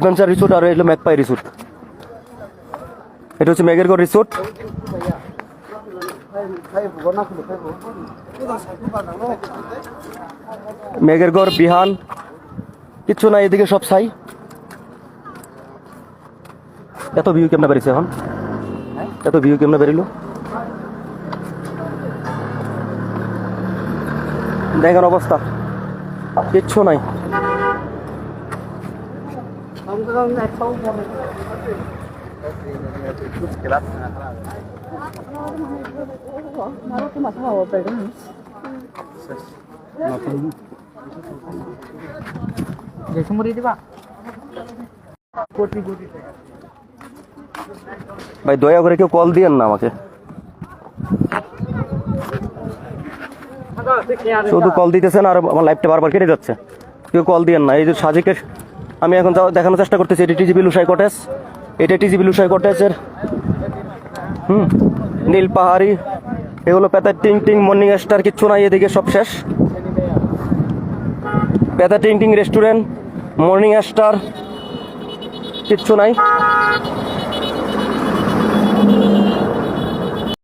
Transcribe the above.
Adventure resort আর এলো magpie resort. এটা হচ্ছে মেঘেরগড় রিসোর্ট। মেঘেরগড় বিহান কিচ্ছু নাই, এদিকে সব ছাই। এত ভিউ কেমনে বেরিয়েছে এখন, এত ভিউ কেমনে বেরিল দেখেন অবস্থা, কিচ্ছু নাই। ভাই দয়া করে কেউ কল দিয়েন না আমাকে, শুধু কল দিতেছেন আর আমার লাইফটা বারবার কেটে যাচ্ছে। কেউ কল দিয়েন না। এই যে সাজেকের আমি এখন দেখানোর চেষ্টা করতেছি, এটি টিজিবি লুসাই কটেজ। এটা টিজিবি লুসাই কটেজের নীল পাহাড়ি, এগুলো পেতার টিং টিং মর্নিং স্টার, কিচ্ছু নাই এদিকে, সব শেষ। পেতা টিং টিং রেস্টুরেন্ট, মর্নিং স্টার, কিচ্ছু নাই।